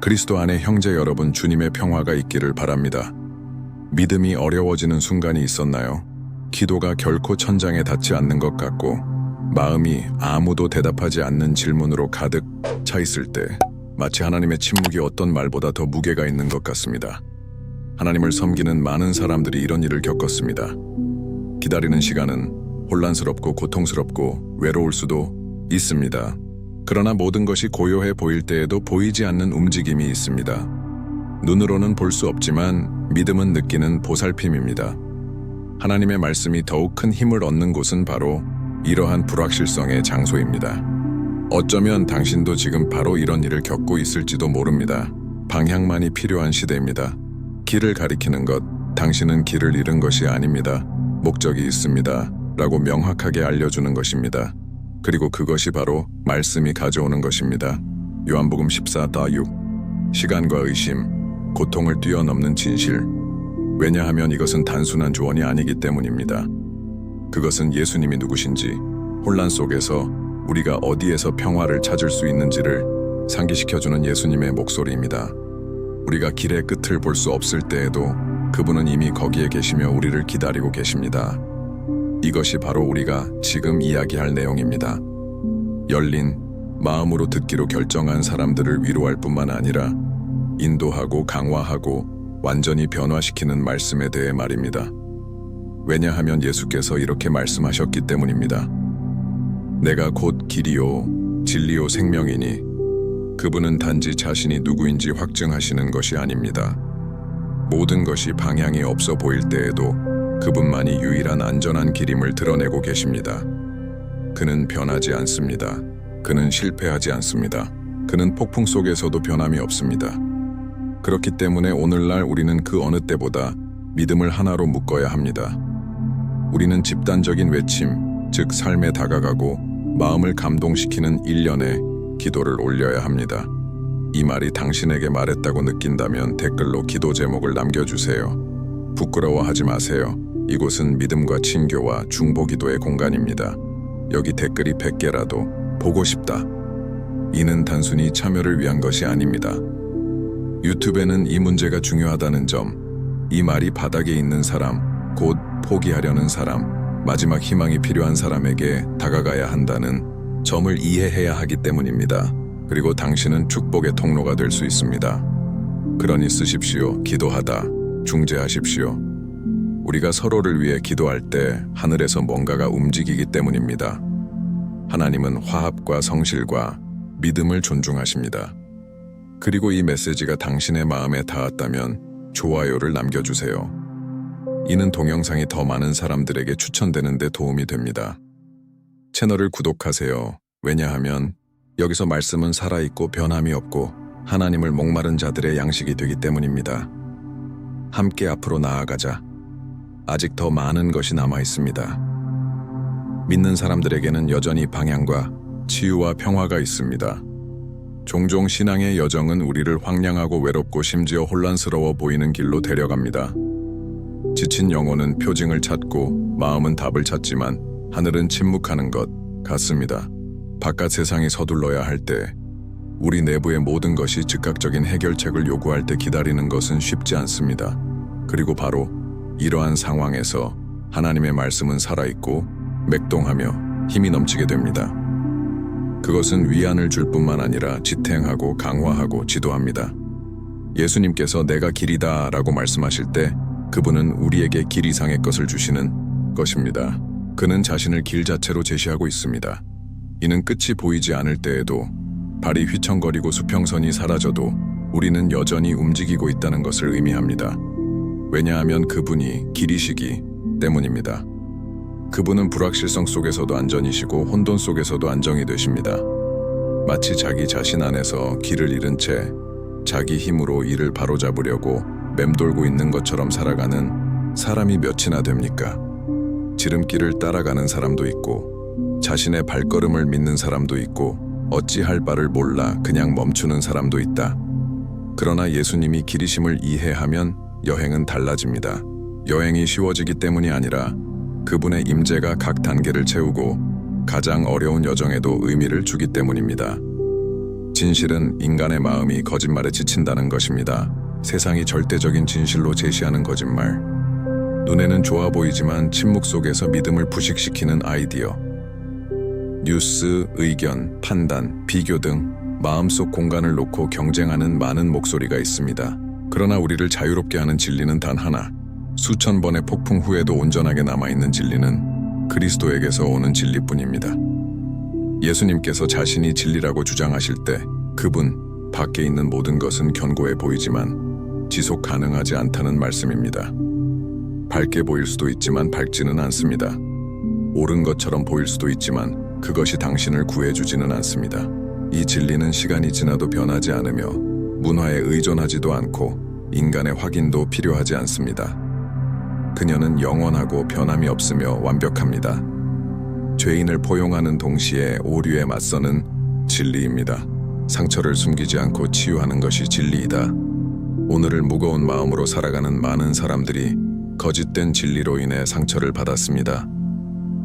그리스도 안에 형제 여러분, 주님의 평화가 있기를 바랍니다. 믿음이 어려워지는 순간이 있었나요? 기도가 결코 천장에 닿지 않는 것 같고 마음이 아무도 대답하지 않는 질문으로 가득 차 있을 때 마치 하나님의 침묵이 어떤 말보다 더 무게가 있는 것 같습니다. 하나님을 섬기는 많은 사람들이 이런 일을 겪었습니다. 기다리는 시간은 혼란스럽고 고통스럽고 외로울 수도 있습니다. 그러나 모든 것이 고요해 보일 때에도 보이지 않는 움직임이 있습니다. 눈으로는 볼 수 없지만 믿음은 느끼는 보살핌입니다. 하나님의 말씀이 더욱 큰 힘을 얻는 곳은 바로 이러한 불확실성의 장소입니다. 어쩌면 당신도 지금 바로 이런 일을 겪고 있을지도 모릅니다. 방향만이 필요한 시대입니다. 길을 가리키는 것, 당신은 길을 잃은 것이 아닙니다. 목적이 있습니다. 라고 명확하게 알려주는 것입니다. 그리고 그것이 바로 말씀이 가져오는 것입니다. 요한복음 14:6 시간과 의심, 고통을 뛰어넘는 진실. 왜냐하면 이것은 단순한 조언이 아니기 때문입니다. 그것은 예수님이 누구신지, 혼란 속에서 우리가 어디에서 평화를 찾을 수 있는지를 상기시켜주는 예수님의 목소리입니다. 우리가 길의 끝을 볼 수 없을 때에도 그분은 이미 거기에 계시며 우리를 기다리고 계십니다. 이것이 바로 우리가 지금 이야기할 내용입니다. 열린 마음으로 듣기로 결정한 사람들을 위로할 뿐만 아니라 인도하고 강화하고 완전히 변화시키는 말씀에 대해 말입니다. 왜냐하면 예수께서 이렇게 말씀하셨기 때문입니다. 내가 곧 길이요 진리요 생명이니 그분은 단지 자신이 누구인지 확증하시는 것이 아닙니다. 모든 것이 방향이 없어 보일 때에도 그분만이 유일한 안전한 길임을 드러내고 계십니다. 그는 변하지 않습니다. 그는 실패하지 않습니다. 그는 폭풍 속에서도 변함이 없습니다. 그렇기 때문에 오늘날 우리는 그 어느 때보다 믿음을 하나로 묶어야 합니다. 우리는 집단적인 외침, 즉 삶에 다가가고 마음을 감동시키는 일련의 기도를 올려야 합니다. 이 말이 당신에게 말했다고 느낀다면 댓글로 기도 제목을 남겨주세요. 부끄러워하지 마세요. 이곳은 믿음과 친교와 중보기도의 공간입니다. 여기 댓글이 100개라도 보고 싶다. 이는 단순히 참여를 위한 것이 아닙니다. 유튜브에는 이 문제가 중요하다는 점, 이 말이 바닥에 있는 사람, 곧 포기하려는 사람, 마지막 희망이 필요한 사람에게 다가가야 한다는 점을 이해해야 하기 때문입니다. 그리고 당신은 축복의 통로가 될 수 있습니다. 그러니 쓰십시오. 기도하다. 중재하십시오. 우리가 서로를 위해 기도할 때 하늘에서 뭔가가 움직이기 때문입니다. 하나님은 화합과 성실과 믿음을 존중하십니다. 그리고 이 메시지가 당신의 마음에 닿았다면 좋아요를 남겨주세요. 이는 동영상이 더 많은 사람들에게 추천되는 데 도움이 됩니다. 채널을 구독하세요. 왜냐하면 여기서 말씀은 살아있고 변함이 없고 하나님을 목마른 자들의 양식이 되기 때문입니다. 함께 앞으로 나아가자. 아직 더 많은 것이 남아 있습니다. 믿는 사람들에게는 여전히 방향과 치유와 평화가 있습니다. 종종 신앙의 여정은 우리를 황량하고 외롭고 심지어 혼란스러워 보이는 길로 데려갑니다. 지친 영혼은 표징을 찾고 마음은 답을 찾지만 하늘은 침묵하는 것 같습니다. 바깥 세상이 서둘러야 할 때, 우리 내부의 모든 것이 즉각적인 해결책을 요구할 때 기다리는 것은 쉽지 않습니다. 그리고 바로 이러한 상황에서 하나님의 말씀은 살아있고 맥동하며 힘이 넘치게 됩니다. 그것은 위안을 줄 뿐만 아니라 지탱하고 강화하고 지도합니다. 예수님께서 내가 길이다 라고 말씀하실 때 그분은 우리에게 길 이상의 것을 주시는 것입니다. 그는 자신을 길 자체로 제시하고 있습니다. 이는 끝이 보이지 않을 때에도, 발이 휘청거리고 수평선이 사라져도 우리는 여전히 움직이고 있다는 것을 의미합니다. 왜냐하면 그분이 길이시기 때문입니다. 그분은 불확실성 속에서도 안전이시고 혼돈 속에서도 안정이 되십니다. 마치 자기 자신 안에서 길을 잃은 채 자기 힘으로 이를 바로잡으려고 맴돌고 있는 것처럼 살아가는 사람이 몇이나 됩니까? 지름길을 따라가는 사람도 있고 자신의 발걸음을 믿는 사람도 있고 어찌할 바를 몰라 그냥 멈추는 사람도 있다. 그러나 예수님이 길이심을 이해하면 여행은 달라집니다. 여행이 쉬워지기 때문이 아니라 그분의 임재가 각 단계를 채우고 가장 어려운 여정에도 의미를 주기 때문입니다. 진실은 인간의 마음이 거짓말에 지친다는 것입니다. 세상이 절대적인 진실로 제시하는 거짓말. 눈에는 좋아 보이지만 침묵 속에서 믿음을 부식시키는 아이디어. 뉴스, 의견, 판단, 비교 등 마음속 공간을 놓고 경쟁하는 많은 목소리가 있습니다. 그러나 우리를 자유롭게 하는 진리는 단 하나. 수천 번의 폭풍 후에도 온전하게 남아있는 진리는 그리스도에게서 오는 진리뿐입니다. 예수님께서 자신이 진리라고 주장하실 때 그분 밖에 있는 모든 것은 견고해 보이지만 지속 가능하지 않다는 말씀입니다. 밝게 보일 수도 있지만 밝지는 않습니다. 옳은 것처럼 보일 수도 있지만 그것이 당신을 구해주지는 않습니다. 이 진리는 시간이 지나도 변하지 않으며 문화에 의존하지도 않고 인간의 확인도 필요하지 않습니다. 그녀는 영원하고 변함이 없으며 완벽합니다. 죄인을 포용하는 동시에 오류에 맞서는 진리입니다. 상처를 숨기지 않고 치유하는 것이 진리이다. 오늘을 무거운 마음으로 살아가는 많은 사람들이 거짓된 진리로 인해 상처를 받았습니다.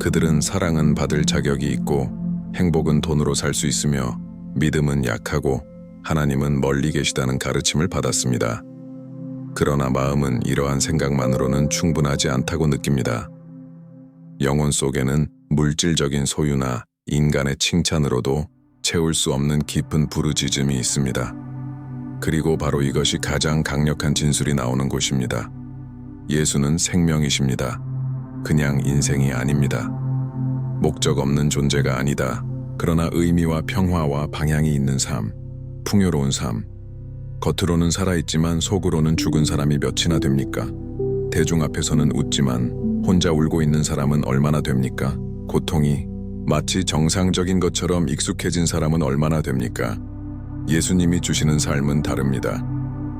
그들은 사랑은 받을 자격이 있고 행복은 돈으로 살 수 있으며 믿음은 약하고 하나님은 멀리 계시다는 가르침을 받았습니다. 그러나 마음은 이러한 생각만으로는 충분하지 않다고 느낍니다. 영혼 속에는 물질적인 소유나 인간의 칭찬으로도 채울 수 없는 깊은 부르짖음이 있습니다. 그리고 바로 이것이 가장 강력한 진술이 나오는 곳입니다. 예수는 생명이십니다. 그냥 인생이 아닙니다. 목적 없는 존재가 아니다. 그러나 의미와 평화와 방향이 있는 삶, 풍요로운 삶. 겉으로는 살아있지만 속으로는 죽은 사람이 몇이나 됩니까? 대중 앞에서는 웃지만 혼자 울고 있는 사람은 얼마나 됩니까? 고통이 마치 정상적인 것처럼 익숙해진 사람은 얼마나 됩니까? 예수님이 주시는 삶은 다릅니다.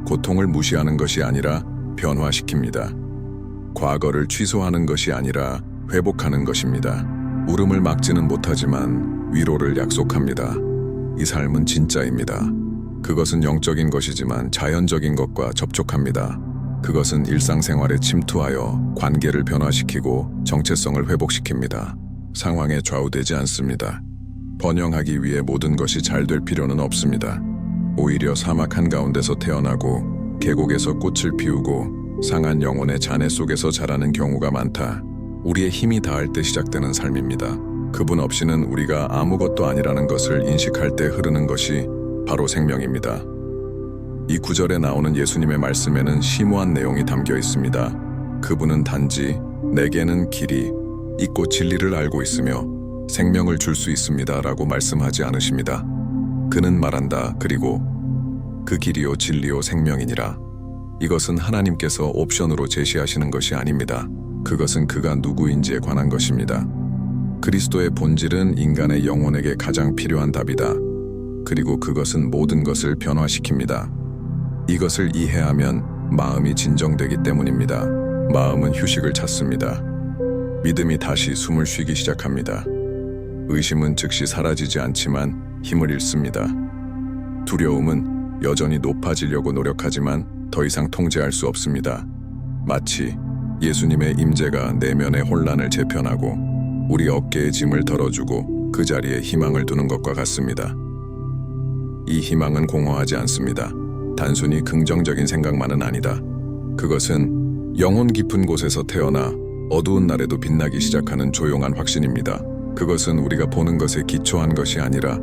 고통을 무시하는 것이 아니라 변화시킵니다. 과거를 취소하는 것이 아니라 회복하는 것입니다. 울음을 막지는 못하지만 위로를 약속합니다. 이 삶은 진짜입니다. 그것은 영적인 것이지만 자연적인 것과 접촉합니다. 그것은 일상생활에 침투하여 관계를 변화시키고 정체성을 회복시킵니다. 상황에 좌우되지 않습니다. 번영하기 위해 모든 것이 잘 될 필요는 없습니다. 오히려 사막 한가운데서 태어나고 계곡에서 꽃을 피우고 상한 영혼의 잔해 속에서 자라는 경우가 많다. 우리의 힘이 다할 때 시작되는 삶입니다. 그분 없이는 우리가 아무것도 아니라는 것을 인식할 때 흐르는 것이 바로 생명입니다. 이 구절에 나오는 예수님의 말씀에는 심오한 내용이 담겨 있습니다. 그분은 단지 내게는 길이 있고 진리를 알고 있으며 생명을 줄 수 있습니다 라고 말씀하지 않으십니다. 그는 말한다. 그리고 그 길이요 진리요 생명이니라. 이것은 하나님께서 옵션으로 제시하시는 것이 아닙니다. 그것은 그가 누구인지에 관한 것입니다. 그리스도의 본질은 인간의 영혼에게 가장 필요한 답이다. 그리고 그것은 모든 것을 변화시킵니다. 이것을 이해하면 마음이 진정되기 때문입니다. 마음은 휴식을 찾습니다. 믿음이 다시 숨을 쉬기 시작합니다. 의심은 즉시 사라지지 않지만 힘을 잃습니다. 두려움은 여전히 높아지려고 노력하지만 더 이상 통제할 수 없습니다. 마치 예수님의 임재가 내면의 혼란을 재편하고 우리 어깨의 짐을 덜어주고 그 자리에 희망을 두는 것과 같습니다. 이 희망은 공허하지 않습니다. 단순히 긍정적인 생각만은 아니다. 그것은 영혼 깊은 곳에서 태어나 어두운 날에도 빛나기 시작하는 조용한 확신입니다. 그것은 우리가 보는 것에 기초한 것이 아니라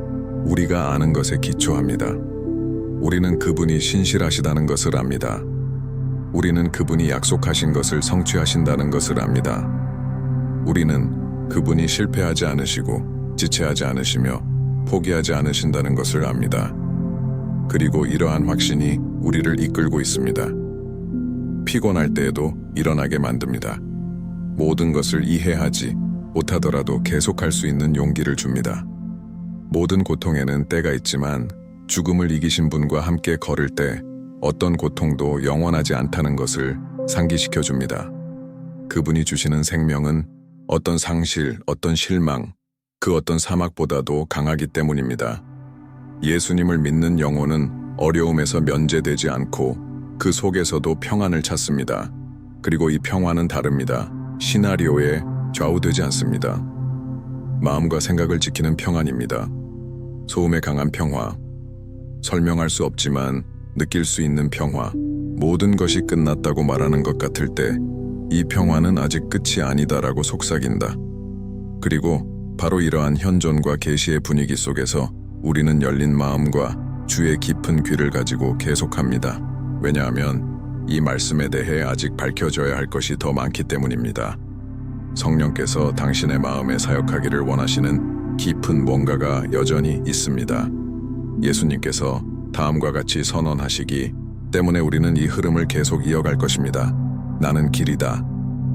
우리가 아는 것에 기초합니다. 우리는 그분이 신실하시다는 것을 압니다. 우리는 그분이 약속하신 것을 성취하신다는 것을 압니다. 우리는 그분이 실패하지 않으시고 지체하지 않으시며 포기하지 않으신다는 것을 압니다. 그리고 이러한 확신이 우리를 이끌고 있습니다. 피곤할 때에도 일어나게 만듭니다. 모든 것을 이해하지 못하더라도 계속할 수 있는 용기를 줍니다. 모든 고통에는 때가 있지만 죽음을 이기신 분과 함께 걸을 때 어떤 고통도 영원하지 않다는 것을 상기시켜 줍니다. 그분이 주시는 생명은 어떤 상실, 어떤 실망, 그 어떤 사막보다도 강하기 때문입니다. 예수님을 믿는 영혼은 어려움에서 면제되지 않고 그 속에서도 평안을 찾습니다. 그리고 이 평안은 다릅니다. 시나리오에 좌우되지 않습니다. 마음과 생각을 지키는 평안입니다. 소음에 강한 평화, 설명할 수 없지만 느낄 수 있는 평화, 모든 것이 끝났다고 말하는 것 같을 때 이 평화는 아직 끝이 아니다라고 속삭인다. 그리고 바로 이러한 현존과 계시의 분위기 속에서 우리는 열린 마음과 주의 깊은 귀를 가지고 계속합니다. 왜냐하면 이 말씀에 대해 아직 밝혀져야 할 것이 더 많기 때문입니다. 성령께서 당신의 마음에 사역하기를 원하시는 깊은 뭔가가 여전히 있습니다. 예수님께서 다음과 같이 선언하시기 때문에 우리는 이 흐름을 계속 이어갈 것입니다. 나는 길이다.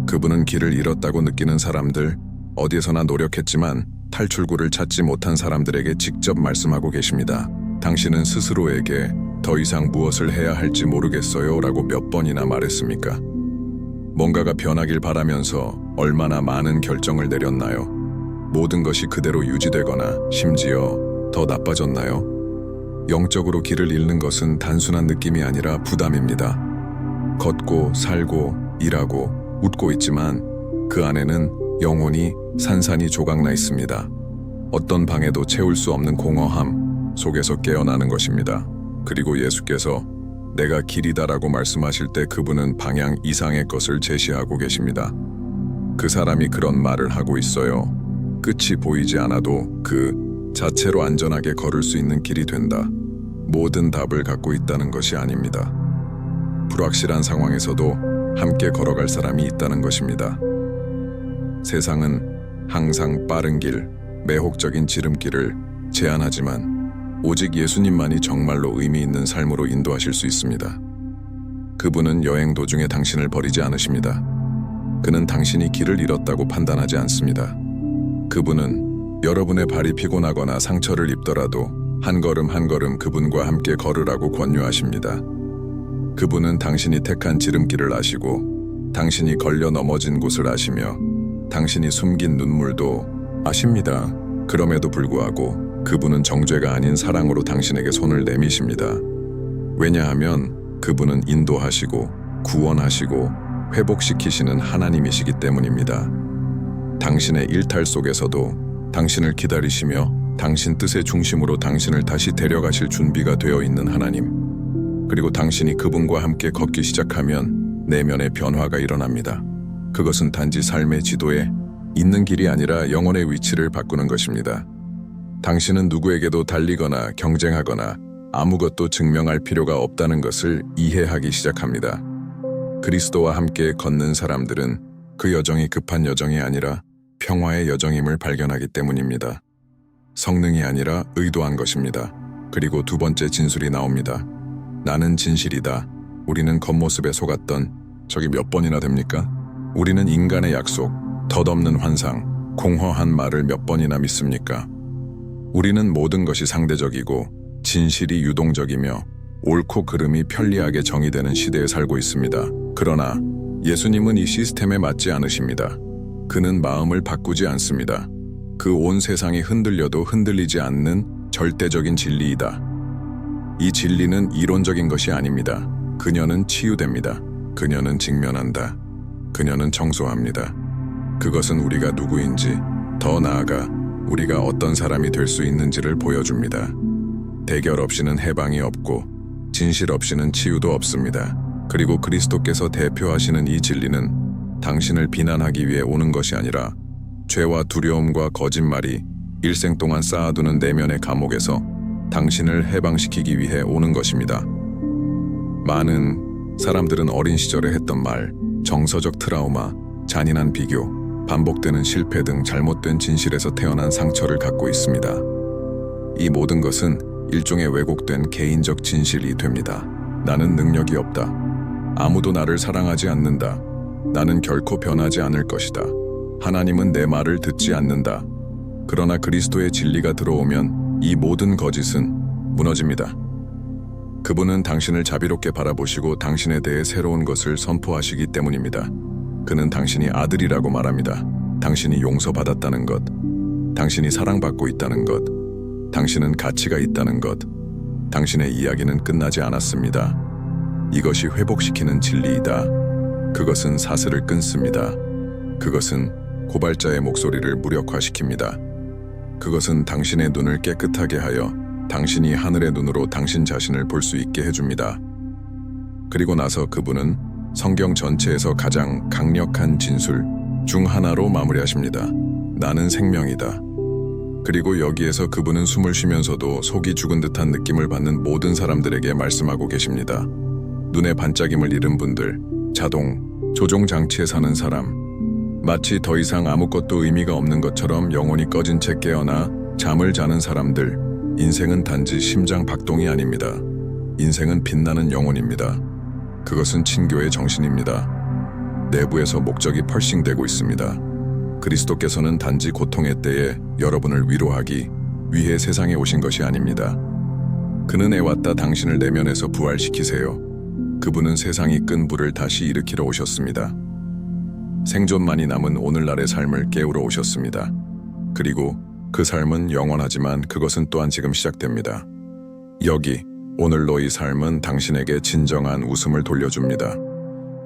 그분은 길을 잃었다고 느끼는 사람들, 어디에서나 노력했지만 탈출구를 찾지 못한 사람들에게 직접 말씀하고 계십니다. 당신은 스스로에게 더 이상 무엇을 해야 할지 모르겠어요 라고 몇 번이나 말했습니까? 뭔가가 변하길 바라면서 얼마나 많은 결정을 내렸나요? 모든 것이 그대로 유지되거나 심지어 더 나빠졌나요? 영적으로 길을 잃는 것은 단순한 느낌이 아니라 부담입니다. 걷고 살고 일하고 웃고 있지만 그 안에는 영혼이 산산이 조각나 있습니다. 어떤 방에도 채울 수 없는 공허함 속에서 깨어나는 것입니다. 그리고 예수께서 내가 길이다라고 말씀하실 때 그분은 방향 이상의 것을 제시하고 계십니다. 그 사람이 그런 말을 하고 있어요. 끝이 보이지 않아도 그 자체로 안전하게 걸을 수 있는 길이 된다. 모든 답을 갖고 있다는 것이 아닙니다. 불확실한 상황에서도 함께 걸어갈 사람이 있다는 것입니다. 세상은 항상 빠른 길, 매혹적인 지름길을 제안하지만 오직 예수님만이 정말로 의미 있는 삶으로 인도하실 수 있습니다. 그분은 여행 도중에 당신을 버리지 않으십니다. 그는 당신이 길을 잃었다고 판단하지 않습니다. 그분은 여러분의 발이 피곤하거나 상처를 입더라도 한 걸음 한 걸음 그분과 함께 걸으라고 권유하십니다. 그분은 당신이 택한 지름길을 아시고 당신이 걸려 넘어진 곳을 아시며 당신이 숨긴 눈물도 아십니다. 그럼에도 불구하고 그분은 정죄가 아닌 사랑으로 당신에게 손을 내미십니다. 왜냐하면 그분은 인도하시고 구원하시고 회복시키시는 하나님이시기 때문입니다. 당신의 일탈 속에서도 당신을 기다리시며 당신 뜻의 중심으로 당신을 다시 데려가실 준비가 되어 있는 하나님. 그리고 당신이 그분과 함께 걷기 시작하면 내면의 변화가 일어납니다. 그것은 단지 삶의 지도에 있는 길이 아니라 영혼의 위치를 바꾸는 것입니다. 당신은 누구에게도 달리거나 경쟁하거나 아무것도 증명할 필요가 없다는 것을 이해하기 시작합니다. 그리스도와 함께 걷는 사람들은 그 여정이 급한 여정이 아니라 평화의 여정임을 발견하기 때문입니다. 성능이 아니라 의도한 것입니다. 그리고 두 번째 진술이 나옵니다. 나는 진실이다. 우리는 겉모습에 속았던 적이 몇 번이나 됩니까? 우리는 인간의 약속, 덧없는 환상, 공허한 말을 몇 번이나 믿습니까? 우리는 모든 것이 상대적이고 진실이 유동적이며 옳고 그름이 편리하게 정의되는 시대에 살고 있습니다. 그러나 예수님은 이 시스템에 맞지 않으십니다. 그는 마음을 바꾸지 않습니다. 그 온 세상이 흔들려도 흔들리지 않는 절대적인 진리이다. 이 진리는 이론적인 것이 아닙니다. 그녀는 치유됩니다. 그녀는 직면한다. 그녀는 청소합니다. 그것은 우리가 누구인지, 더 나아가 우리가 어떤 사람이 될 수 있는지를 보여줍니다. 대결 없이는 해방이 없고 진실 없이는 치유도 없습니다. 그리고 그리스도께서 대표하시는 이 진리는 당신을 비난하기 위해 오는 것이 아니라 죄와 두려움과 거짓말이 일생 동안 쌓아두는 내면의 감옥에서 당신을 해방시키기 위해 오는 것입니다. 많은 사람들은 어린 시절에 했던 말, 정서적 트라우마, 잔인한 비교, 반복되는 실패 등 잘못된 진실에서 태어난 상처를 갖고 있습니다. 이 모든 것은 일종의 왜곡된 개인적 진실이 됩니다. 나는 능력이 없다. 아무도 나를 사랑하지 않는다. 나는 결코 변하지 않을 것이다. 하나님은 내 말을 듣지 않는다. 그러나 그리스도의 진리가 들어오면 이 모든 거짓은 무너집니다. 그분은 당신을 자비롭게 바라보시고 당신에 대해 새로운 것을 선포하시기 때문입니다. 그는 당신이 아들이라고 말합니다. 당신이 용서받았다는 것, 당신이 사랑받고 있다는 것, 당신은 가치가 있다는 것, 당신의 이야기는 끝나지 않았습니다. 이것이 회복시키는 진리이다. 그것은 사슬을 끊습니다. 그것은 고발자의 목소리를 무력화시킵니다. 그것은 당신의 눈을 깨끗하게 하여 당신이 하늘의 눈으로 당신 자신을 볼 수 있게 해줍니다. 그리고 나서 그분은 성경 전체에서 가장 강력한 진술 중 하나로 마무리하십니다. 나는 생명이다. 그리고 여기에서 그분은 숨을 쉬면서도 속이 죽은 듯한 느낌을 받는 모든 사람들에게 말씀하고 계십니다. 눈의 반짝임을 잃은 분들, 자동, 조종 장치에 사는 사람, 마치 더 이상 아무것도 의미가 없는 것처럼 영혼이 꺼진 채 깨어나 잠을 자는 사람들, 인생은 단지 심장 박동이 아닙니다. 인생은 빛나는 영혼입니다. 그것은 친교의 정신입니다. 내부에서 목적이 펄싱되고 있습니다. 그리스도께서는 단지 고통의 때에 여러분을 위로하기 위해 세상에 오신 것이 아닙니다. 그는 애왔다 당신을 내면에서 부활시키세요. 그분은 세상이 끈 불을 다시 일으키러 오셨습니다. 생존만이 남은 오늘날의 삶을 깨우러 오셨습니다. 그리고 그 삶은 영원하지만 그것은 또한 지금 시작됩니다. 여기, 오늘 너희 삶은 당신에게 진정한 웃음을 돌려줍니다.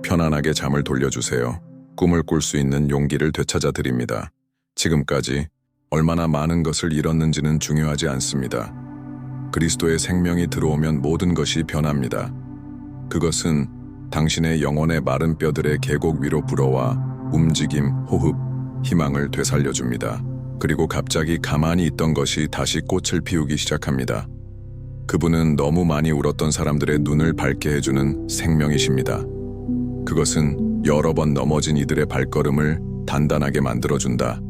편안하게 잠을 돌려주세요. 꿈을 꿀 수 있는 용기를 되찾아 드립니다. 지금까지 얼마나 많은 것을 잃었는지는 중요하지 않습니다. 그리스도의 생명이 들어오면 모든 것이 변합니다. 그것은 당신의 영혼의 마른 뼈들의 계곡 위로 불어와 움직임, 호흡, 희망을 되살려줍니다. 그리고 갑자기 가만히 있던 것이 다시 꽃을 피우기 시작합니다. 그분은 너무 많이 울었던 사람들의 눈을 밝게 해주는 생명이십니다. 그것은 여러 번 넘어진 이들의 발걸음을 단단하게 만들어준다.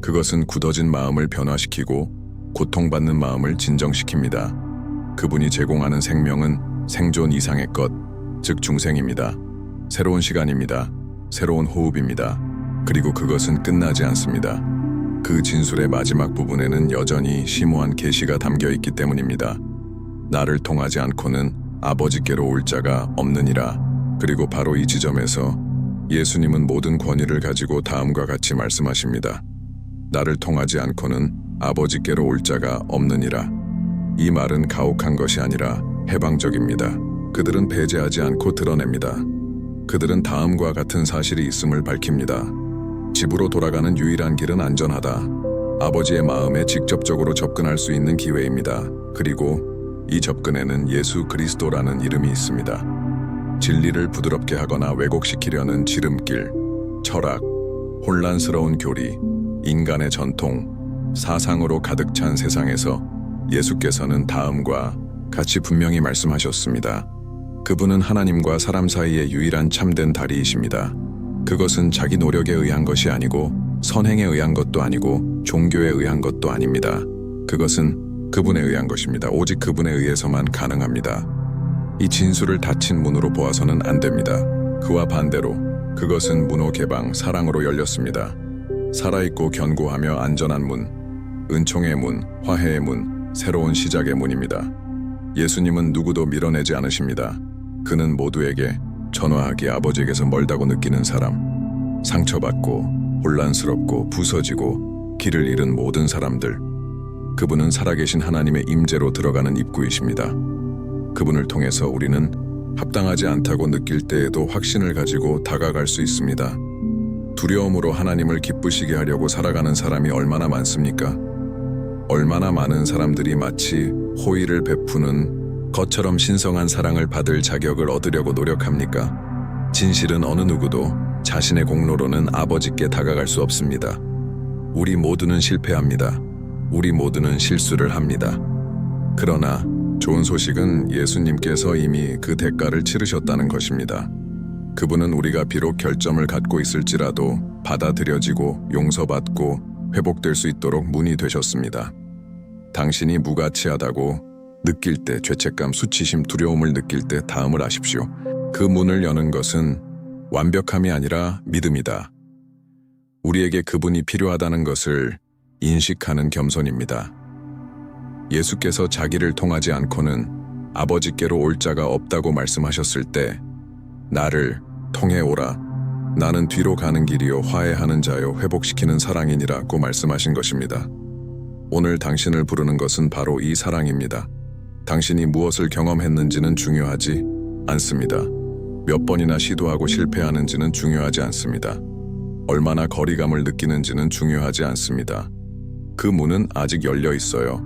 그것은 굳어진 마음을 변화시키고 고통받는 마음을 진정시킵니다. 그분이 제공하는 생명은 생존 이상의 것, 즉 중생입니다. 새로운 시간입니다. 새로운 호흡입니다. 그리고 그것은 끝나지 않습니다. 그 진술의 마지막 부분에는 여전히 심오한 계시가 담겨 있기 때문입니다. 나를 통하지 않고는 아버지께로 올 자가 없느니라. 그리고 바로 이 지점에서 예수님은 모든 권위를 가지고 다음과 같이 말씀하십니다. 나를 통하지 않고는 아버지께로 올 자가 없느니라. 이 말은 가혹한 것이 아니라 해방적입니다. 그들은 배제하지 않고 드러냅니다. 그들은 다음과 같은 사실이 있음을 밝힙니다. 집으로 돌아가는 유일한 길은 안전하다. 아버지의 마음에 직접적으로 접근할 수 있는 기회입니다. 그리고 이 접근에는 예수 그리스도라는 이름이 있습니다. 진리를 부드럽게 하거나 왜곡시키려는 지름길, 철학, 혼란스러운 교리, 인간의 전통, 사상으로 가득 찬 세상에서 예수께서는 다음과 같이 분명히 말씀하셨습니다. 그분은 하나님과 사람 사이의 유일한 참된 다리이십니다. 그것은 자기 노력에 의한 것이 아니고 선행에 의한 것도 아니고 종교에 의한 것도 아닙니다. 그것은 그분에 의한 것입니다. 오직 그분에 의해서만 가능합니다. 이 진술을 닫힌 문으로 보아서는 안 됩니다. 그와 반대로 그것은 문호 개방, 사랑으로 열렸습니다. 살아있고 견고하며 안전한 문, 은총의 문, 화해의 문, 새로운 시작의 문입니다. 예수님은 누구도 밀어내지 않으십니다. 그는 모두에게 전화하기 아버지에게서 멀다고 느끼는 사람, 상처받고 혼란스럽고 부서지고 길을 잃은 모든 사람들, 그분은 살아계신 하나님의 임재로 들어가는 입구이십니다. 그분을 통해서 우리는 합당하지 않다고 느낄 때에도 확신을 가지고 다가갈 수 있습니다. 두려움으로 하나님을 기쁘시게 하려고 살아가는 사람이 얼마나 많습니까? 얼마나 많은 사람들이 마치 호의를 베푸는 것처럼 신성한 사랑을 받을 자격을 얻으려고 노력합니까? 진실은 어느 누구도 자신의 공로로는 아버지께 다가갈 수 없습니다. 우리 모두는 실패합니다. 우리 모두는 실수를 합니다. 그러나 좋은 소식은 예수님께서 이미 그 대가를 치르셨다는 것입니다. 그분은 우리가 비록 결점을 갖고 있을지라도 받아들여지고 용서받고 회복될 수 있도록 문이 되셨습니다. 당신이 무가치하다고 느낄 때, 죄책감, 수치심, 두려움을 느낄 때 다음을 아십시오. 그 문을 여는 것은 완벽함이 아니라 믿음이다. 우리에게 그분이 필요하다는 것을 인식하는 겸손입니다. 예수께서 자기를 통하지 않고는 아버지께로 올 자가 없다고 말씀하셨을 때 나를 통해 오라. 나는 뒤로 가는 길이요 화해하는 자요 회복시키는 사랑이니라고 말씀하신 것입니다. 오늘 당신을 부르는 것은 바로 이 사랑입니다. 당신이 무엇을 경험했는지는 중요하지 않습니다. 몇 번이나 시도하고 실패하는지는 중요하지 않습니다. 얼마나 거리감을 느끼는지는 중요하지 않습니다. 그 문은 아직 열려 있어요.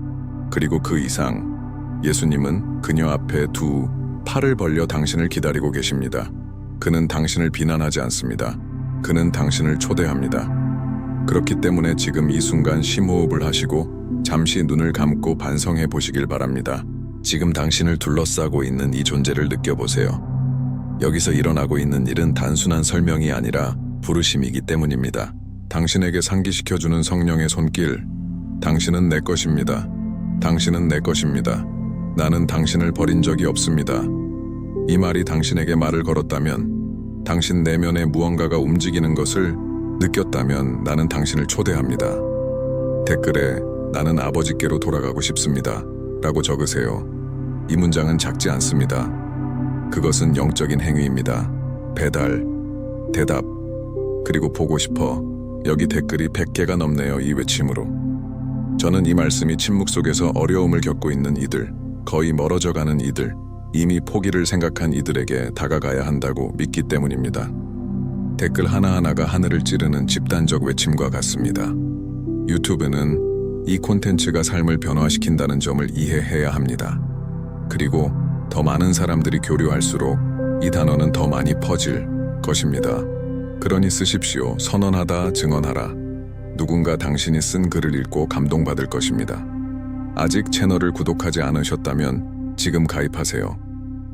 그리고 그 이상 예수님은 그녀 앞에 두 팔을 벌려 당신을 기다리고 계십니다. 그는 당신을 비난하지 않습니다. 그는 당신을 초대합니다. 그렇기 때문에 지금 이 순간 심호흡을 하시고 잠시 눈을 감고 반성해 보시길 바랍니다. 지금 당신을 둘러싸고 있는 이 존재를 느껴보세요. 여기서 일어나고 있는 일은 단순한 설명이 아니라 부르심이기 때문입니다. 당신에게 상기시켜주는 성령의 손길. 당신은 내 것입니다. 당신은 내 것입니다. 나는 당신을 버린 적이 없습니다. 이 말이 당신에게 말을 걸었다면, 당신 내면에 무언가가 움직이는 것을 느꼈다면 나는 당신을 초대합니다. 댓글에 나는 아버지께로 돌아가고 싶습니다 라고 적으세요. 이 문장은 작지 않습니다. 그것은 영적인 행위입니다. 배달, 대답, 그리고 보고 싶어. 여기 댓글이 100개가 넘네요. 이 외침으로. 저는 이 말씀이 침묵 속에서 어려움을 겪고 있는 이들, 거의 멀어져가는 이들, 이미 포기를 생각한 이들에게 다가가야 한다고 믿기 때문입니다. 댓글 하나하나가 하늘을 찌르는 집단적 외침과 같습니다. 유튜브는 이 콘텐츠가 삶을 변화시킨다는 점을 이해해야 합니다. 그리고 더 많은 사람들이 교류할수록 이 단어는 더 많이 퍼질 것입니다. 그러니 쓰십시오. 선언하다, 증언하라. 누군가 당신이 쓴 글을 읽고 감동받을 것입니다. 아직 채널을 구독하지 않으셨다면 지금 가입하세요.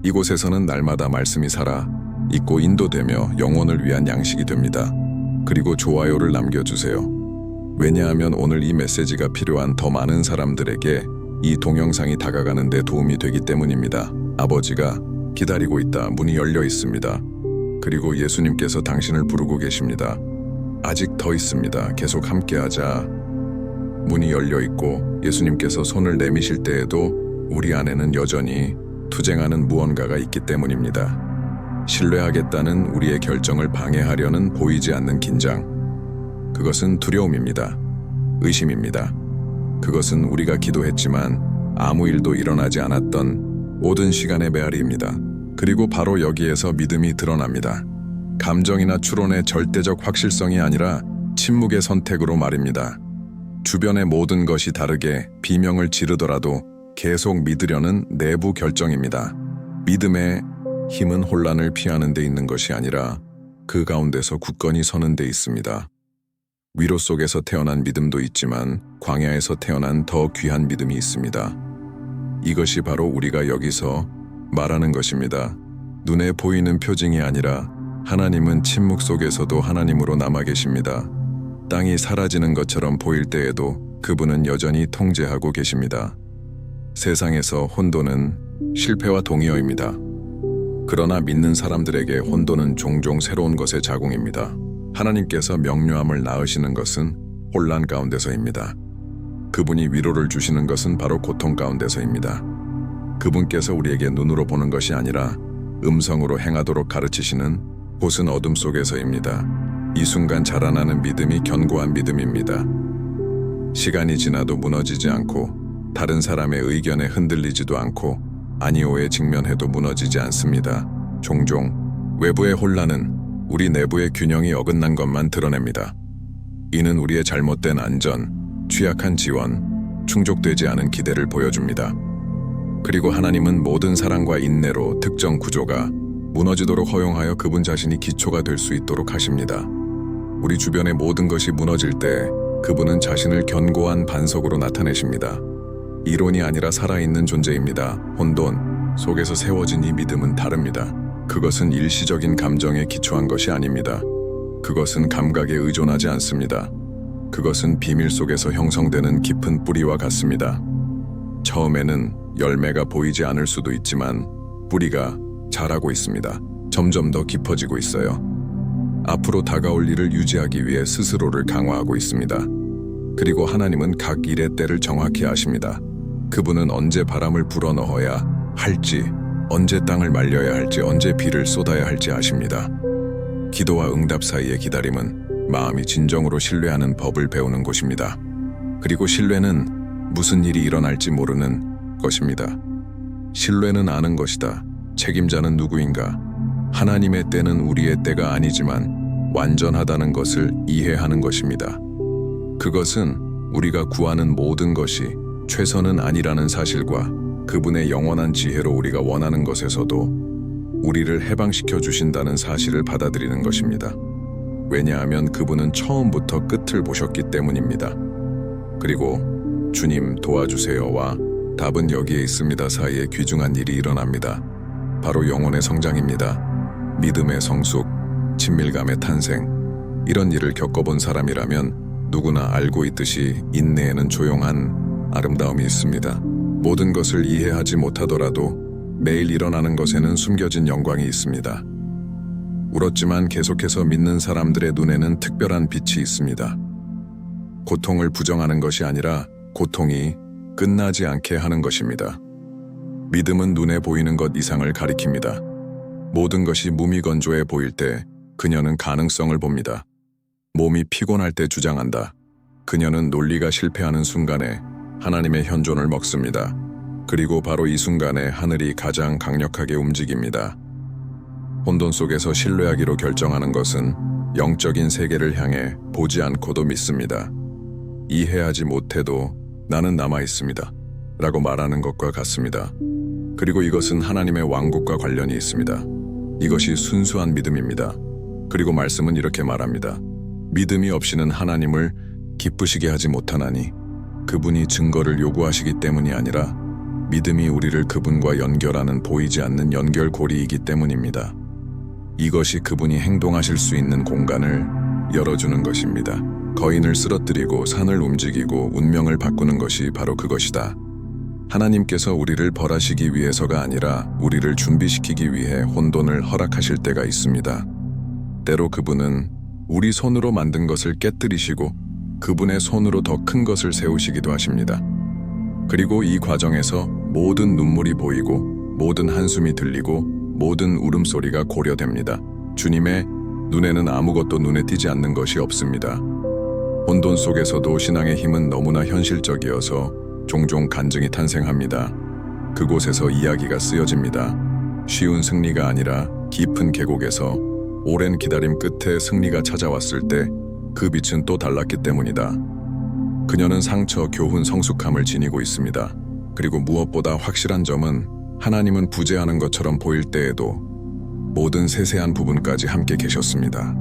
이곳에서는 날마다 말씀이 살아 있고 인도되며 영혼을 위한 양식이 됩니다. 그리고 좋아요를 남겨주세요. 왜냐하면 오늘 이 메시지가 필요한 더 많은 사람들에게 이 동영상이 다가가는 데 도움이 되기 때문입니다. 아버지가 기다리고 있다. 문이 열려 있습니다. 그리고 예수님께서 당신을 부르고 계십니다. 아직 더 있습니다. 계속 함께하자. 문이 열려 있고 예수님께서 손을 내미실 때에도 우리 안에는 여전히 투쟁하는 무언가가 있기 때문입니다. 신뢰하겠다는 우리의 결정을 방해하려는 보이지 않는 긴장. 그것은 두려움입니다. 의심입니다. 그것은 우리가 기도했지만 아무 일도 일어나지 않았던 모든 시간의 메아리입니다. 그리고 바로 여기에서 믿음이 드러납니다. 감정이나 추론의 절대적 확실성이 아니라 침묵의 선택으로 말입니다. 주변의 모든 것이 다르게 비명을 지르더라도 계속 믿으려는 내부 결정입니다. 믿음의 힘은 혼란을 피하는 데 있는 것이 아니라 그 가운데서 굳건히 서는 데 있습니다. 위로 속에서 태어난 믿음도 있지만 광야에서 태어난 더 귀한 믿음이 있습니다. 이것이 바로 우리가 여기서 말하는 것입니다. 눈에 보이는 표징이 아니라 하나님은 침묵 속에서도 하나님으로 남아 계십니다. 땅이 사라지는 것처럼 보일 때에도 그분은 여전히 통제하고 계십니다. 세상에서 혼돈은 실패와 동의어입니다. 그러나 믿는 사람들에게 혼돈은 종종 새로운 것의 자궁입니다. 하나님께서 명료함을 낳으시는 것은 혼란 가운데서입니다. 그분이 위로를 주시는 것은 바로 고통 가운데서입니다. 그분께서 우리에게 눈으로 보는 것이 아니라 음성으로 행하도록 가르치시는 곳은 어둠 속에서입니다. 이 순간 자라나는 믿음이 견고한 믿음입니다. 시간이 지나도 무너지지 않고 다른 사람의 의견에 흔들리지도 않고 아니오에 직면해도 무너지지 않습니다. 종종 외부의 혼란은 우리 내부의 균형이 어긋난 것만 드러냅니다. 이는 우리의 잘못된 안전, 취약한 지원, 충족되지 않은 기대를 보여줍니다. 그리고 하나님은 모든 사랑과 인내로 특정 구조가 무너지도록 허용하여 그분 자신이 기초가 될 수 있도록 하십니다. 우리 주변의 모든 것이 무너질 때 그분은 자신을 견고한 반석으로 나타내십니다. 이론이 아니라 살아있는 존재입니다. 혼돈 속에서 세워진 이 믿음은 다릅니다. 그것은 일시적인 감정에 기초한 것이 아닙니다. 그것은 감각에 의존하지 않습니다. 그것은 비밀 속에서 형성되는 깊은 뿌리와 같습니다. 처음에는 열매가 보이지 않을 수도 있지만 뿌리가 자라고 있습니다. 점점 더 깊어지고 있어요. 앞으로 다가올 일을 유지하기 위해 스스로를 강화하고 있습니다. 그리고 하나님은 각 일의 때를 정확히 아십니다. 그분은 언제 바람을 불어넣어야 할지, 언제 땅을 말려야 할지, 언제 비를 쏟아야 할지 아십니다. 기도와 응답 사이의 기다림은 마음이 진정으로 신뢰하는 법을 배우는 곳입니다. 그리고 신뢰는 무슨 일이 일어날지 모르는 것입니다. 신뢰는 아는 것이다. 책임자는 누구인가? 하나님의 때는 우리의 때가 아니지만 완전하다는 것을 이해하는 것입니다. 그것은 우리가 구하는 모든 것이 최선은 아니라는 사실과 그분의 영원한 지혜로 우리가 원하는 것에서도 우리를 해방시켜 주신다는 사실을 받아들이는 것입니다. 왜냐하면 그분은 처음부터 끝을 보셨기 때문입니다. 그리고 주님 도와주세요와 답은 여기에 있습니다 사이에 귀중한 일이 일어납니다. 바로 영혼의 성장입니다. 믿음의 성숙, 친밀감의 탄생. 이런 일을 겪어본 사람이라면 누구나 알고 있듯이 인내에는 조용한 아름다움이 있습니다. 모든 것을 이해하지 못하더라도 매일 일어나는 것에는 숨겨진 영광이 있습니다. 울었지만 계속해서 믿는 사람들의 눈에는 특별한 빛이 있습니다. 고통을 부정하는 것이 아니라 고통이 끝나지 않게 하는 것입니다. 믿음은 눈에 보이는 것 이상을 가리킵니다. 모든 것이 무미건조해 보일 때 그녀는 가능성을 봅니다. 몸이 피곤할 때 주장한다. 그녀는 논리가 실패하는 순간에 하나님의 현존을 먹습니다. 그리고 바로 이 순간에 하늘이 가장 강력하게 움직입니다. 혼돈 속에서 신뢰하기로 결정하는 것은 영적인 세계를 향해 보지 않고도 믿습니다. 이해하지 못해도 나는 남아 있습니다. 라고 말하는 것과 같습니다. 그리고 이것은 하나님의 왕국과 관련이 있습니다. 이것이 순수한 믿음입니다. 그리고 말씀은 이렇게 말합니다. 믿음이 없이는 하나님을 기쁘시게 하지 못하나니 그분이 증거를 요구하시기 때문이 아니라 믿음이 우리를 그분과 연결하는 보이지 않는 연결고리이기 때문입니다. 이것이 그분이 행동하실 수 있는 공간을 열어주는 것입니다. 거인을 쓰러뜨리고 산을 움직이고 운명을 바꾸는 것이 바로 그것이다. 하나님께서 우리를 벌하시기 위해서가 아니라 우리를 준비시키기 위해 혼돈을 허락하실 때가 있습니다. 때로 그분은 우리 손으로 만든 것을 깨뜨리시고 그분의 손으로 더 큰 것을 세우시기도 하십니다. 그리고 이 과정에서 모든 눈물이 보이고 모든 한숨이 들리고 모든 울음소리가 고려됩니다. 주님의 눈에는 아무것도 눈에 띄지 않는 것이 없습니다. 혼돈 속에서도 신앙의 힘은 너무나 현실적이어서 종종 간증이 탄생합니다. 그곳에서 이야기가 쓰여집니다. 쉬운 승리가 아니라 깊은 계곡에서 오랜 기다림 끝에 승리가 찾아왔을 때 그 빛은 또 달랐기 때문이다. 그녀는 상처, 교훈, 성숙함을 지니고 있습니다. 그리고 무엇보다 확실한 점은 하나님은 부재하는 것처럼 보일 때에도 모든 세세한 부분까지 함께 계셨습니다.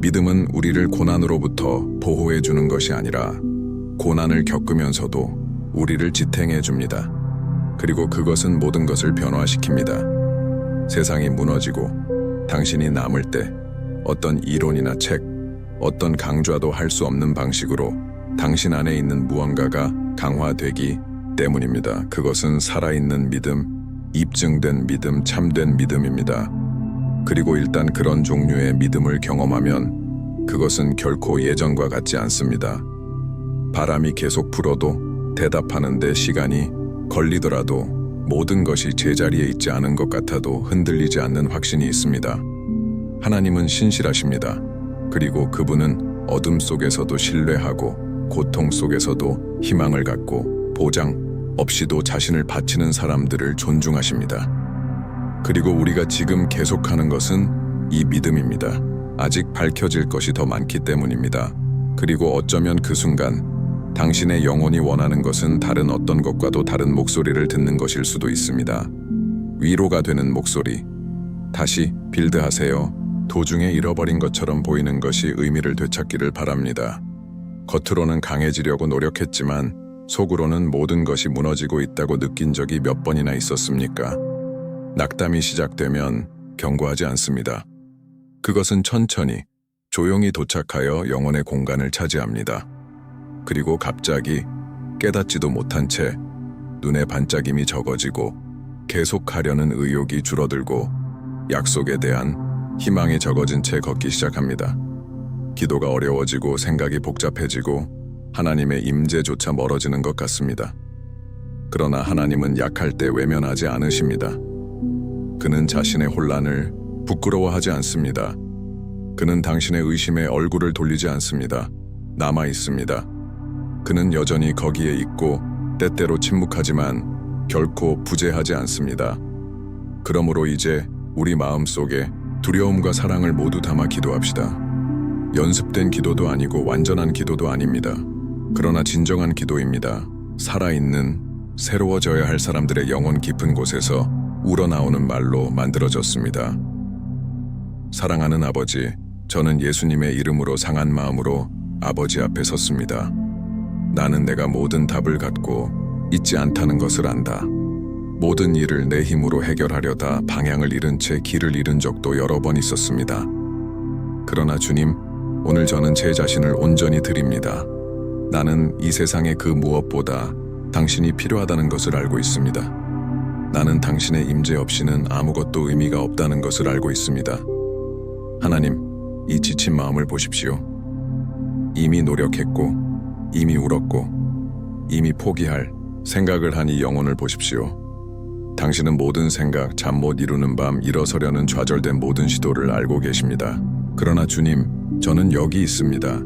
믿음은 우리를 고난으로부터 보호해 주는 것이 아니라 고난을 겪으면서도 우리를 지탱해 줍니다. 그리고 그것은 모든 것을 변화시킵니다. 세상이 무너지고 당신이 남을 때 어떤 이론이나 책, 어떤 강좌도 할 수 없는 방식으로 당신 안에 있는 무언가가 강화되기 때문입니다. 그것은 살아있는 믿음, 입증된 믿음, 참된 믿음입니다. 그리고 일단 그런 종류의 믿음을 경험하면 그것은 결코 예전과 같지 않습니다. 바람이 계속 불어도 대답하는데 시간이 걸리더라도 모든 것이 제자리에 있지 않은 것 같아도 흔들리지 않는 확신이 있습니다. 하나님은 신실하십니다. 그리고 그분은 어둠 속에서도 신뢰하고 고통 속에서도 희망을 갖고 보장 없이도 자신을 바치는 사람들을 존중하십니다. 그리고 우리가 지금 계속하는 것은 이 믿음입니다. 아직 밝혀질 것이 더 많기 때문입니다. 그리고 어쩌면 그 순간 당신의 영혼이 원하는 것은 다른 어떤 것과도 다른 목소리를 듣는 것일 수도 있습니다. 위로가 되는 목소리. 다시 빌드하세요. 도중에 잃어버린 것처럼 보이는 것이 의미를 되찾기를 바랍니다. 겉으로는 강해지려고 노력했지만 속으로는 모든 것이 무너지고 있다고 느낀 적이 몇 번이나 있었습니까? 낙담이 시작되면 경고하지 않습니다. 그것은 천천히, 조용히 도착하여 영혼의 공간을 차지합니다. 그리고 갑자기 깨닫지도 못한 채 눈의 반짝임이 적어지고 계속하려는 의욕이 줄어들고 약속에 대한 희망이 적어진 채 걷기 시작합니다. 기도가 어려워지고 생각이 복잡해지고 하나님의 임재조차 멀어지는 것 같습니다. 그러나 하나님은 약할 때 외면하지 않으십니다. 그는 자신의 혼란을 부끄러워하지 않습니다. 그는 당신의 의심에 얼굴을 돌리지 않습니다. 남아 있습니다. 그는 여전히 거기에 있고 때때로 침묵하지만 결코 부재하지 않습니다. 그러므로 이제 우리 마음속에 두려움과 사랑을 모두 담아 기도합시다. 연습된 기도도 아니고 완전한 기도도 아닙니다. 그러나 진정한 기도입니다. 살아있는 새로워져야 할 사람들의 영혼 깊은 곳에서 우러나오는 말로 만들어졌습니다. 사랑하는 아버지, 저는 예수님의 이름으로 상한 마음으로 아버지 앞에 섰습니다. 나는 내가 모든 답을 갖고 있지 않다는 것을 안다. 모든 일을 내 힘으로 해결하려다 방향을 잃은 채 길을 잃은 적도 여러 번 있었습니다. 그러나 주님, 오늘 저는 제 자신을 온전히 드립니다. 나는 이 세상의 그 무엇보다 당신이 필요하다는 것을 알고 있습니다. 나는 당신의 임재 없이는 아무것도 의미가 없다는 것을 알고 있습니다. 하나님, 이 지친 마음을 보십시오. 이미 노력했고, 이미 울었고, 이미 포기할 생각을 한 이 영혼을 보십시오. 당신은 모든 생각, 잠 못 이루는 밤, 일어서려는 좌절된 모든 시도를 알고 계십니다. 그러나 주님, 저는 여기 있습니다.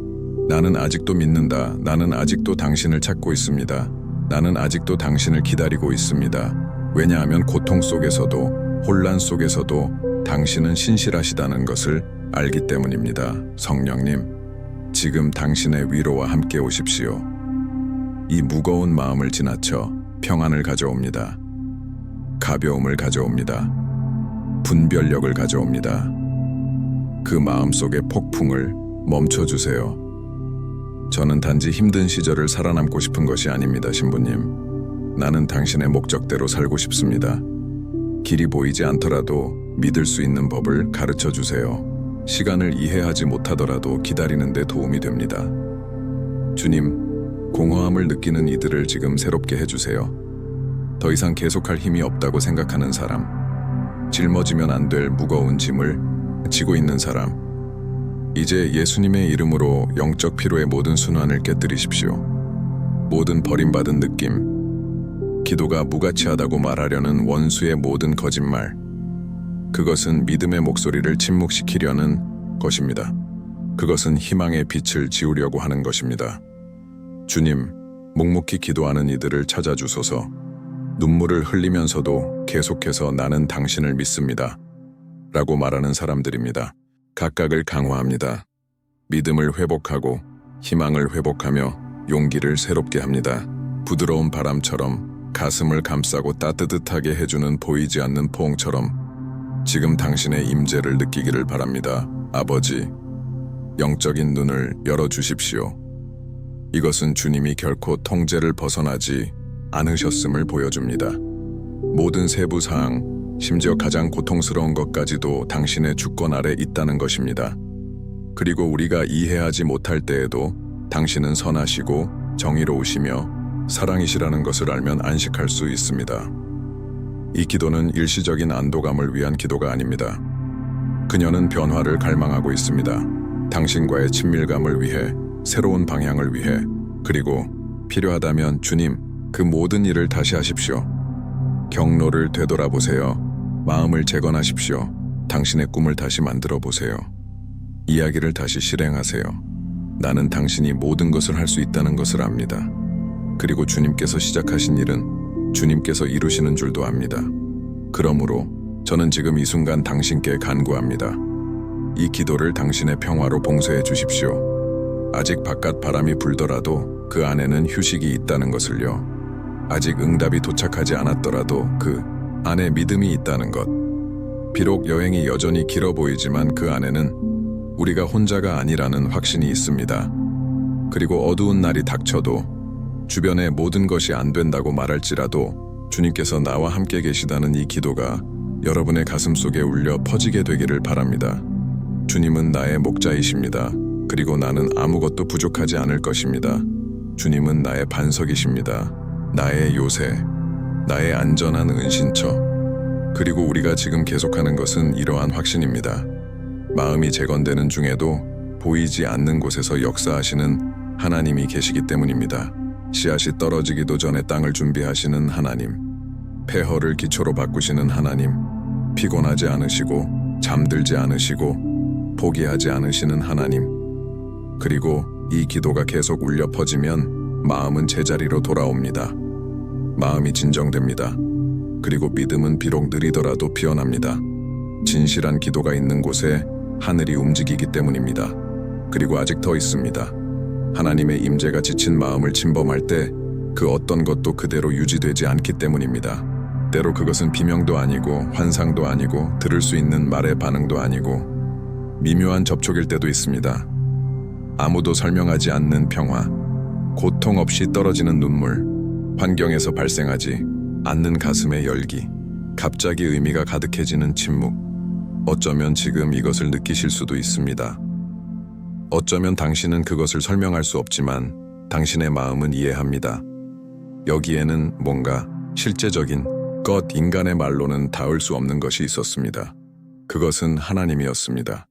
나는 아직도 믿는다. 나는 아직도 당신을 찾고 있습니다. 나는 아직도 당신을 기다리고 있습니다. 왜냐하면 고통 속에서도, 혼란 속에서도 당신은 신실하시다는 것을 알기 때문입니다. 성령님, 지금 당신의 위로와 함께 오십시오. 이 무거운 마음을 지나쳐 평안을 가져옵니다. 가벼움을 가져옵니다. 분별력을 가져옵니다. 그 마음속의 폭풍을 멈춰주세요. 저는 단지 힘든 시절을 살아남고 싶은 것이 아닙니다, 신부님. 나는 당신의 목적대로 살고 싶습니다. 길이 보이지 않더라도 믿을 수 있는 법을 가르쳐 주세요. 시간을 이해하지 못하더라도 기다리는 데 도움이 됩니다. 주님, 공허함을 느끼는 이들을 지금 새롭게 해주세요. 더 이상 계속할 힘이 없다고 생각하는 사람, 짊어지면 안 될 무거운 짐을 지고 있는 사람, 이제 예수님의 이름으로 영적 피로의 모든 순환을 깨뜨리십시오. 모든 버림받은 느낌, 기도가 무가치하다고 말하려는 원수의 모든 거짓말, 그것은 믿음의 목소리를 침묵시키려는 것입니다. 그것은 희망의 빛을 지우려고 하는 것입니다. 주님, 묵묵히 기도하는 이들을 찾아주소서. 눈물을 흘리면서도 계속해서 나는 당신을 믿습니다. 라고 말하는 사람들입니다. 각각을 강화합니다. 믿음을 회복하고 희망을 회복하며 용기를 새롭게 합니다. 부드러운 바람처럼 가슴을 감싸고 따뜻하게 해주는 보이지 않는 포옹처럼 지금 당신의 임재를 느끼기를 바랍니다. 아버지, 영적인 눈을 열어주십시오. 이것은 주님이 결코 통제를 벗어나지 않으셨음을 보여줍니다. 모든 세부사항, 심지어 가장 고통스러운 것까지도 당신의 주권 아래 있다는 것입니다. 그리고 우리가 이해하지 못할 때에도 당신은 선하시고 정의로우시며 사랑이시라는 것을 알면 안식할 수 있습니다. 이 기도는 일시적인 안도감을 위한 기도가 아닙니다. 그녀는 변화를 갈망하고 있습니다. 당신과의 친밀감을 위해, 새로운 방향을 위해, 그리고 필요하다면 주님, 그 모든 일을 다시 하십시오. 경로를 되돌아보세요. 마음을 재건하십시오. 당신의 꿈을 다시 만들어 보세요. 이야기를 다시 실행하세요. 나는 당신이 모든 것을 할 수 있다는 것을 압니다. 그리고 주님께서 시작하신 일은 주님께서 이루시는 줄도 압니다. 그러므로 저는 지금 이 순간 당신께 간구합니다. 이 기도를 당신의 평화로 봉쇄해 주십시오. 아직 바깥 바람이 불더라도 그 안에는 휴식이 있다는 것을요. 아직 응답이 도착하지 않았더라도 그 안에 믿음이 있다는 것. 비록 여행이 여전히 길어 보이지만 그 안에는 우리가 혼자가 아니라는 확신이 있습니다. 그리고 어두운 날이 닥쳐도 주변의 모든 것이 안 된다고 말할지라도 주님께서 나와 함께 계시다는 이 기도가 여러분의 가슴 속에 울려 퍼지게 되기를 바랍니다. 주님은 나의 목자이십니다. 그리고 나는 아무것도 부족하지 않을 것입니다. 주님은 나의 반석이십니다. 나의 요새, 나의 안전한 은신처. 그리고 우리가 지금 계속하는 것은 이러한 확신입니다. 마음이 재건되는 중에도 보이지 않는 곳에서 역사하시는 하나님이 계시기 때문입니다. 씨앗이 떨어지기도 전에 땅을 준비하시는 하나님, 폐허를 기초로 바꾸시는 하나님, 피곤하지 않으시고 잠들지 않으시고 포기하지 않으시는 하나님. 그리고 이 기도가 계속 울려 퍼지면 마음은 제자리로 돌아옵니다. 마음이 진정됩니다. 그리고 믿음은 비록 느리더라도 피어납니다. 진실한 기도가 있는 곳에 하늘이 움직이기 때문입니다. 그리고 아직 더 있습니다. 하나님의 임재가 지친 마음을 침범할 때 그 어떤 것도 그대로 유지되지 않기 때문입니다. 때로 그것은 비명도 아니고 환상도 아니고 들을 수 있는 말의 반응도 아니고 미묘한 접촉일 때도 있습니다. 아무도 설명하지 않는 평화, 고통 없이 떨어지는 눈물, 환경에서 발생하지 않는 가슴의 열기, 갑자기 의미가 가득해지는 침묵. 어쩌면 지금 이것을 느끼실 수도 있습니다. 어쩌면 당신은 그것을 설명할 수 없지만 당신의 마음은 이해합니다. 여기에는 뭔가 실제적인 것, 인간의 말로는 닿을 수 없는 것이 있었습니다. 그것은 하나님이었습니다.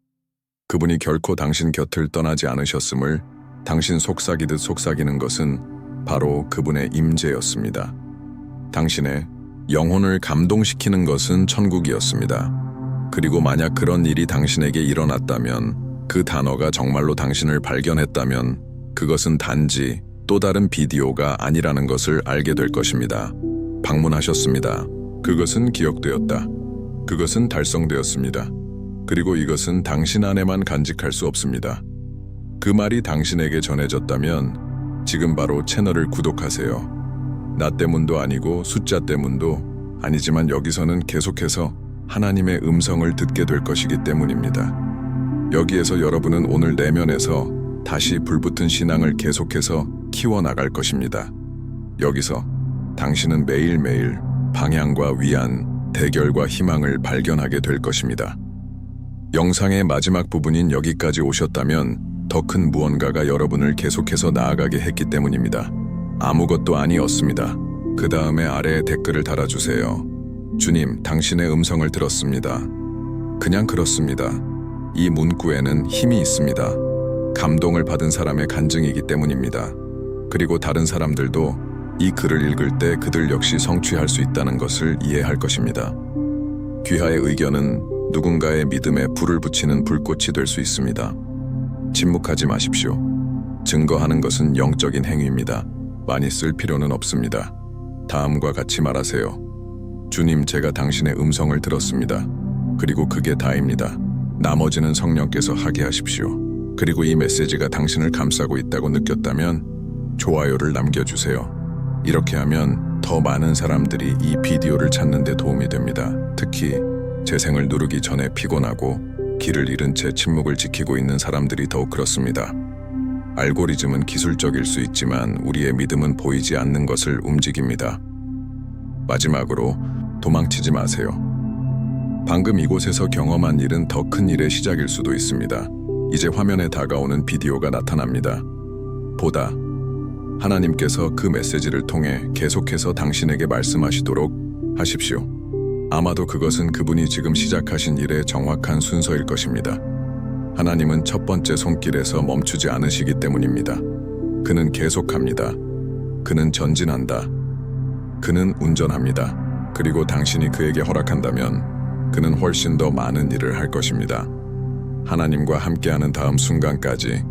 그분이 결코 당신 곁을 떠나지 않으셨음을 당신 속삭이듯 속삭이는 것은 바로 그분의 임재였습니다. 당신의 영혼을 감동시키는 것은 천국이었습니다. 그리고 만약 그런 일이 당신에게 일어났다면, 그 단어가 정말로 당신을 발견했다면 그것은 단지 또 다른 비디오가 아니라는 것을 알게 될 것입니다. 방문하셨습니다. 그것은 기억되었다. 그것은 달성되었습니다. 그리고 이것은 당신 안에만 간직할 수 없습니다. 그 말이 당신에게 전해졌다면 지금 바로 채널을 구독하세요. 나 때문도 아니고 숫자 때문도 아니지만 여기서는 계속해서 하나님의 음성을 듣게 될 것이기 때문입니다. 여기에서 여러분은 오늘 내면에서 다시 불붙은 신앙을 계속해서 키워나갈 것입니다. 여기서 당신은 매일매일 방향과 위안, 대결과 희망을 발견하게 될 것입니다. 영상의 마지막 부분인 여기까지 오셨다면 더 큰 무언가가 여러분을 계속해서 나아가게 했기 때문입니다. 아무것도 아니었습니다. 그 다음에 아래에 댓글을 달아주세요. 주님, 당신의 음성을 들었습니다. 그냥 그렇습니다. 이 문구에는 힘이 있습니다. 감동을 받은 사람의 간증이기 때문입니다. 그리고 다른 사람들도 이 글을 읽을 때 그들 역시 성취할 수 있다는 것을 이해할 것입니다. 귀하의 의견은 누군가의 믿음에 불을 붙이는 불꽃이 될 수 있습니다. 침묵하지 마십시오. 증거하는 것은 영적인 행위입니다. 많이 쓸 필요는 없습니다. 다음과 같이 말하세요. 주님, 제가 당신의 음성을 들었습니다. 그리고 그게 다입니다. 나머지는 성령께서 하게 하십시오. 그리고 이 메시지가 당신을 감싸고 있다고 느꼈다면 좋아요를 남겨주세요. 이렇게 하면 더 많은 사람들이 이 비디오를 찾는 데 도움이 됩니다. 특히 재생을 누르기 전에 피곤하고 길을 잃은 채 침묵을 지키고 있는 사람들이 더욱 그렇습니다. 알고리즘은 기술적일 수 있지만 우리의 믿음은 보이지 않는 것을 움직입니다. 마지막으로 도망치지 마세요. 방금 이곳에서 경험한 일은 더 큰 일의 시작일 수도 있습니다. 이제 화면에 다가오는 비디오가 나타납니다. 보다. 하나님께서 그 메시지를 통해 계속해서 당신에게 말씀하시도록 하십시오. 아마도 그것은 그분이 지금 시작하신 일의 정확한 순서일 것입니다. 하나님은 첫 번째 손길에서 멈추지 않으시기 때문입니다. 그는 계속합니다. 그는 전진한다. 그는 운전합니다. 그리고 당신이 그에게 허락한다면 그는 훨씬 더 많은 일을 할 것입니다. 하나님과 함께하는 다음 순간까지